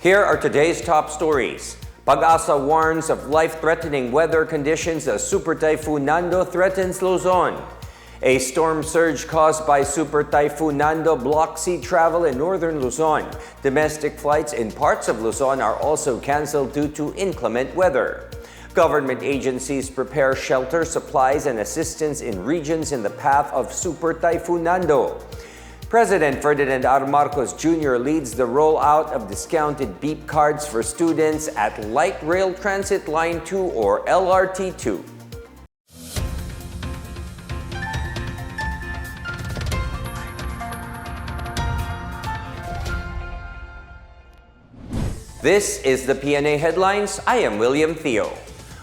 Here are today's top stories. PAGASA warns of life-threatening weather conditions as Super Typhoon Nando threatens Luzon. A storm surge caused by Super Typhoon Nando blocks sea travel in Northern Luzon. Domestic flights in parts of Luzon are also canceled due to inclement weather. Government agencies prepare shelter, supplies, and assistance in regions in the path of Super Typhoon Nando. President Ferdinand R. Marcos Jr. leads the rollout of discounted beep cards for students at Light Rail Transit Line 2 or LRT2. This is the Pna Headlines. I am William Theo.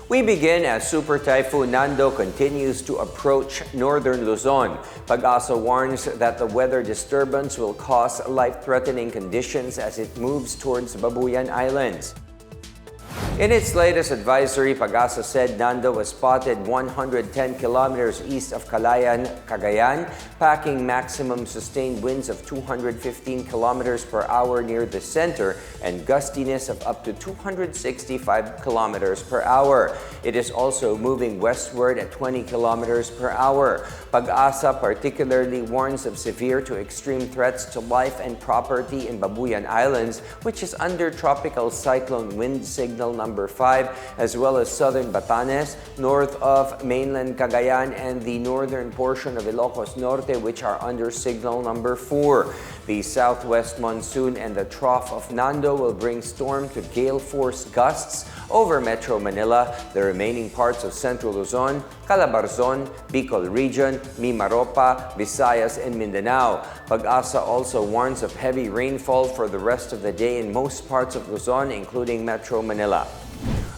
We begin as Super Typhoon Nando continues to approach Northern Luzon. PAGASA warns that the weather disturbance will cause life-threatening conditions as it moves towards Babuyan Islands. In its latest advisory, PAGASA said Nando was spotted 110 kilometers east of Cagayan, packing maximum sustained winds of 215 kilometers per hour near the center and gustiness of up to 265 kilometers per hour. It is also moving westward at 20 kilometers per hour. PAGASA particularly warns of severe to extreme threats to life and property in Babuyan Islands, which is under tropical cyclone wind signal number 5, as well as southern Batanes, north of mainland Cagayan, and the northern portion of Ilocos Norte, which are under signal number 4. The southwest monsoon and the trough of Nando will bring storm to gale force gusts over Metro Manila, the remaining parts of Central Luzon, Calabarzon, Bicol Region, Mimaropa, Visayas, and Mindanao. PAGASA also warns of heavy rainfall for the rest of the day in most parts of Luzon, including Metro Manila.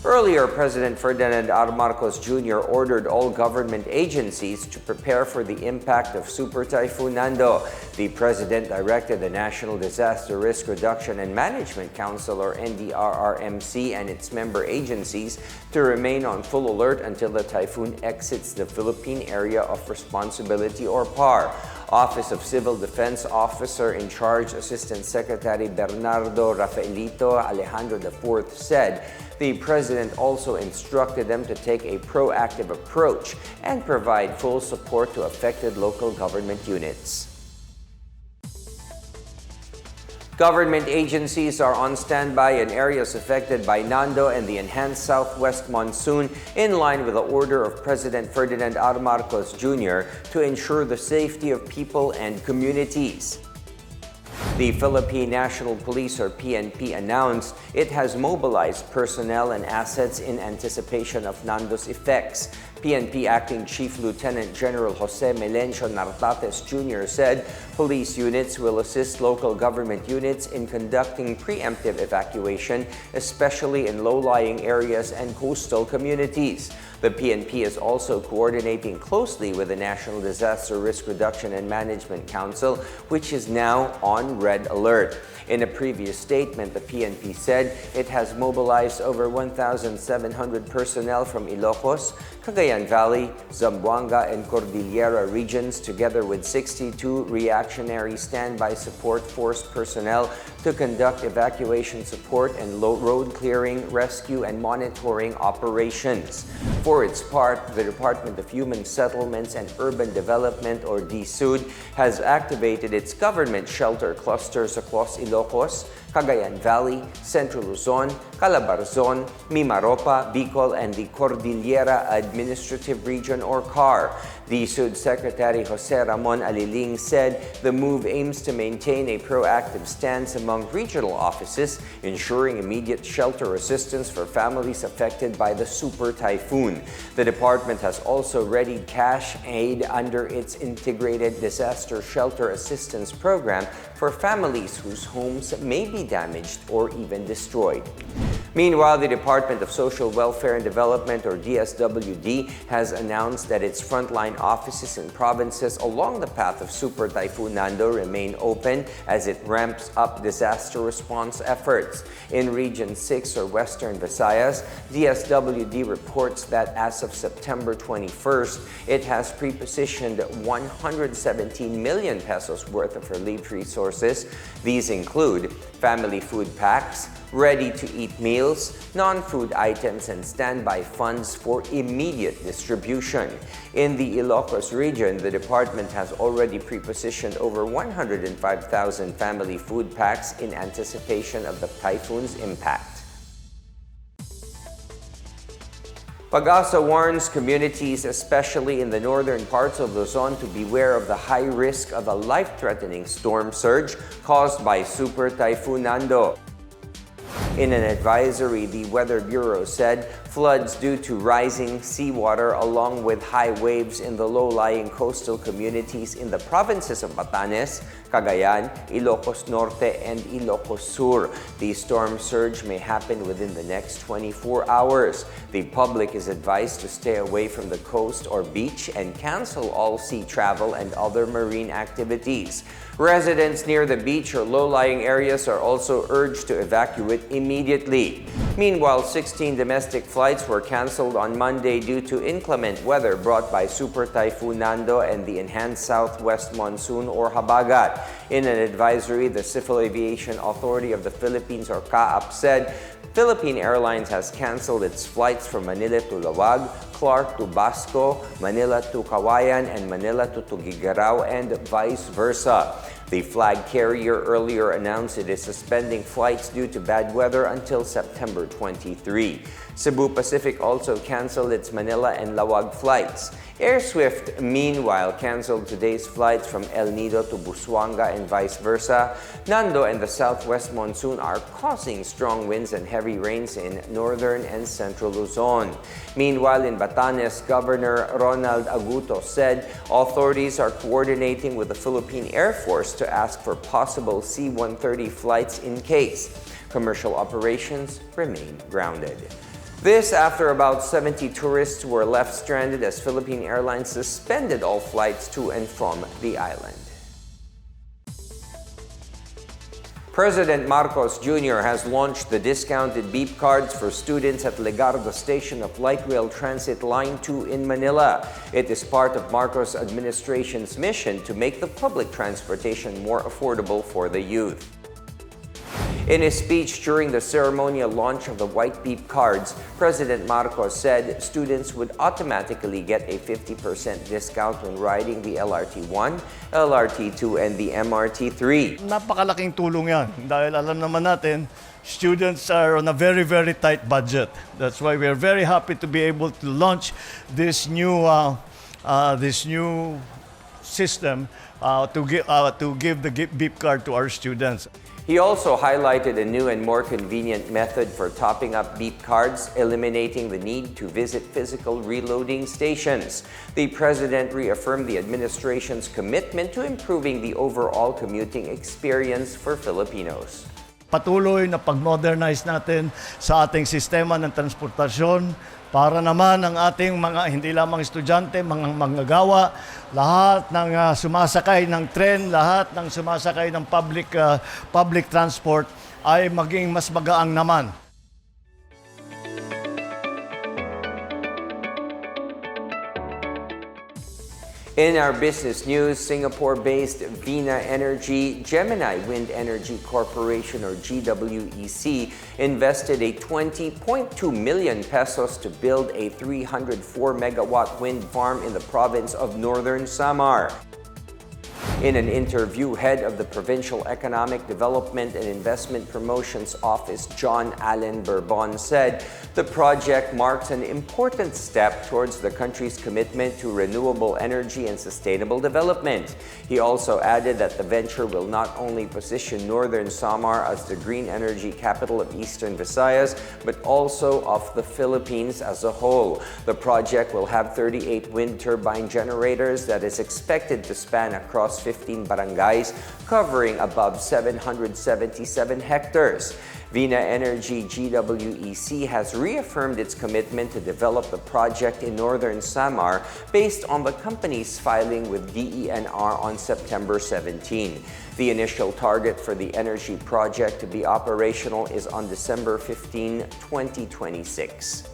Earlier, President Ferdinand R. Marcos Jr. ordered all government agencies to prepare for the impact of Super Typhoon Nando. The President directed the National Disaster Risk Reduction and Management Council, or NDRRMC, and its member agencies to remain on full alert until the typhoon exits the Philippine Area of Responsibility, or PAR. Office of Civil Defense Officer in Charge Assistant Secretary Bernardo Rafaelito Alejandro IV said the President also instructed them to take a proactive approach and provide full support to affected local government units. Government agencies are on standby in areas affected by Nando and the enhanced southwest monsoon, in line with the order of President Ferdinand R. Marcos Jr. to ensure the safety of people and communities. The Philippine National Police, or PNP, announced it has mobilized personnel and assets in anticipation of Nando's effects. PNP Acting Chief Lieutenant General Jose Melencio Nartates Jr. said police units will assist local government units in conducting preemptive evacuation, especially in low-lying areas and coastal communities. The PNP is also coordinating closely with the National Disaster Risk Reduction and Management Council, which is now on red alert. In a previous statement, the PNP said it has mobilized over 1,700 personnel from Ilocos, Cagayan Valley, Zamboanga, and Cordillera regions, together with 62 reactionary standby support force personnel to conduct evacuation support and road clearing, rescue, and monitoring operations. For its part, the Department of Human Settlements and Urban Development, or DSUD, has activated its government shelter clusters across Ilocos, Cagayan Valley, Central Luzon, Calabarzon, Mimaropa, Bicol, and the Cordillera Administrative Region, or CAR. DSUD Secretary Jose Ramon Aliling said the move aims to maintain a proactive stance among regional offices, ensuring immediate shelter assistance for families affected by the super typhoon. The department has also readied cash aid under its Integrated Disaster Shelter Assistance Program for families whose homes may be damaged or even destroyed. Meanwhile, the Department of Social Welfare and Development, or DSWD, has announced that its frontline offices in provinces along the path of Super Typhoon Nando remain open as it ramps up disaster response efforts. In Region 6, or Western Visayas, DSWD reports that as of September 21st, it has pre-positioned 117 million pesos worth of relief resources. These include family food packs, ready-to-eat meals, non-food items, and standby funds for immediate distribution. In the Ilocos region, the department has already pre-positioned over 105,000 family food packs in anticipation of the typhoon's impact. PAGASA warns communities, especially in the northern parts of Luzon, to beware of the high risk of a life-threatening storm surge caused by Super Typhoon Nando. In an advisory, the Weather Bureau said floods due to rising seawater along with high waves in the low-lying coastal communities in the provinces of Batanes, Cagayan, Ilocos Norte, and Ilocos Sur. The storm surge may happen within the next 24 hours. The public is advised to stay away from the coast or beach and cancel all sea travel and other marine activities. Residents near the beach or low-lying areas are also urged to evacuate immediately. Meanwhile, 16 domestic flights were canceled on Monday due to inclement weather brought by Super Typhoon Nando and the enhanced southwest monsoon or habagat. In an advisory, the Civil Aviation Authority of the Philippines or CAAP said Philippine Airlines has canceled its flights from Manila to Lawag, Clark to Basco, Manila to Kawayan, and Manila to Tuguegarao, and vice versa. The flag carrier earlier announced it is suspending flights due to bad weather until September 23. Cebu Pacific also canceled its Manila and Lawag flights. AirSwift, meanwhile, canceled today's flights from El Nido to Busuanga and vice versa. Nando and the southwest monsoon are causing strong winds and heavy rains in northern and central Luzon. Meanwhile, in Batanes, Governor Ronald Aguto said authorities are coordinating with the Philippine Air Force to ask for possible C-130 flights in case commercial operations remain grounded. This after about 70 tourists were left stranded as Philippine Airlines suspended all flights to and from the island. President Marcos Jr. has launched the discounted beep cards for students at Legarda Station of Light Rail Transit Line 2 in Manila. It is part of Marcos administration's mission to make the public transportation more affordable for the youth. In his speech during the ceremonial launch of the white beep cards, President Marcos said students would automatically get a 50% discount when riding the LRT-1, LRT-2, and the MRT-3. Napakalaking tulong yan dahil alam naman natin, students are on a very, very tight budget. That's why we are very happy to be able to launch this new system to give the beep card to our students. He also highlighted a new and more convenient method for topping up beep cards, eliminating the need to visit physical reloading stations. The president reaffirmed the administration's commitment to improving the overall commuting experience for Filipinos. Patuloy na pag-modernize natin sa ating sistema ng transportasyon para naman ang ating mga hindi lamang estudyante, mga manggagawa, lahat ng sumasakay ng tren, lahat ng sumasakay ng public transport ay maging mas magaang naman. In our business news, Singapore-based Pna Energy Gemini Wind Energy Corporation or GWEC invested a 20.2 million pesos to build a 304 megawatt wind farm in the province of Northern Samar. In an interview, head of the Provincial Economic Development and Investment Promotions Office, John Allen Bourbon, said the project marks an important step towards the country's commitment to renewable energy and sustainable development. He also added that the venture will not only position Northern Samar as the green energy capital of Eastern Visayas, but also of the Philippines as a whole. The project will have 38 wind turbine generators that is expected to span across 15 barangays, covering above 777 hectares. Pna Energy GWEC has reaffirmed its commitment to develop the project in Northern Samar based on the company's filing with DENR on September 17. The initial target for the energy project to be operational is on December 15, 2026.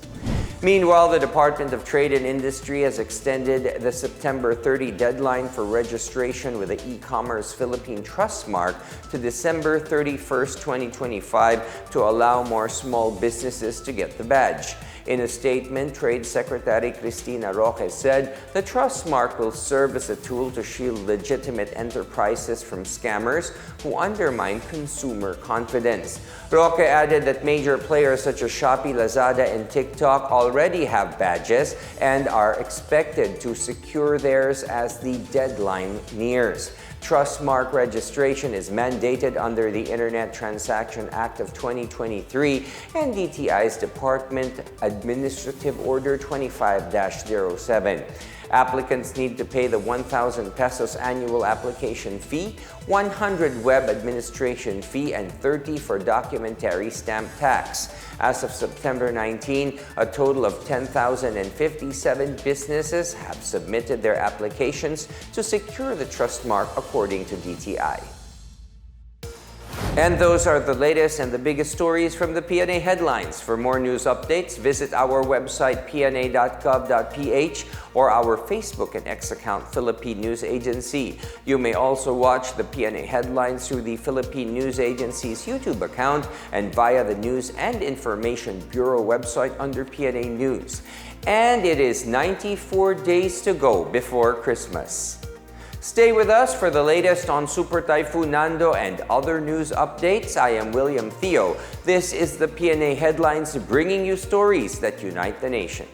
Meanwhile, the Department of Trade and Industry has extended the September 30 deadline for registration with the e-commerce Philippine Trustmark to December 31st, 2025 to allow more small businesses to get the badge. In a statement, Trade Secretary Cristina Roque said the Trustmark will serve as a tool to shield legitimate enterprises from scammers who undermine consumer confidence. Roque added that major players such as Shopee, Lazada, and TikTok already have badges and are expected to secure theirs as the deadline nears. Trustmark registration is mandated under the Internet Transaction Act of 2023 and DTI's Department Administrative Order 25-07. Applicants need to pay the 1,000 pesos annual application fee, 100 web administration fee, and 30 for documentary stamp tax. As of September 19, a total of 10,057 businesses have submitted their applications to secure the Trustmark according to DTI. And those are the latest and the biggest stories from the PNA headlines. For more news updates, visit our website pna.gov.ph or our Facebook and X account, Philippine News Agency. You may also watch the PNA headlines through the Philippine News Agency's YouTube account and via the News and Information Bureau website under PNA News. And it is 94 days to go before Christmas. Stay with us for the latest on Super Typhoon Nando and other news updates. I am William Theo. This is the PNA Headlines, bringing you stories that unite the nation.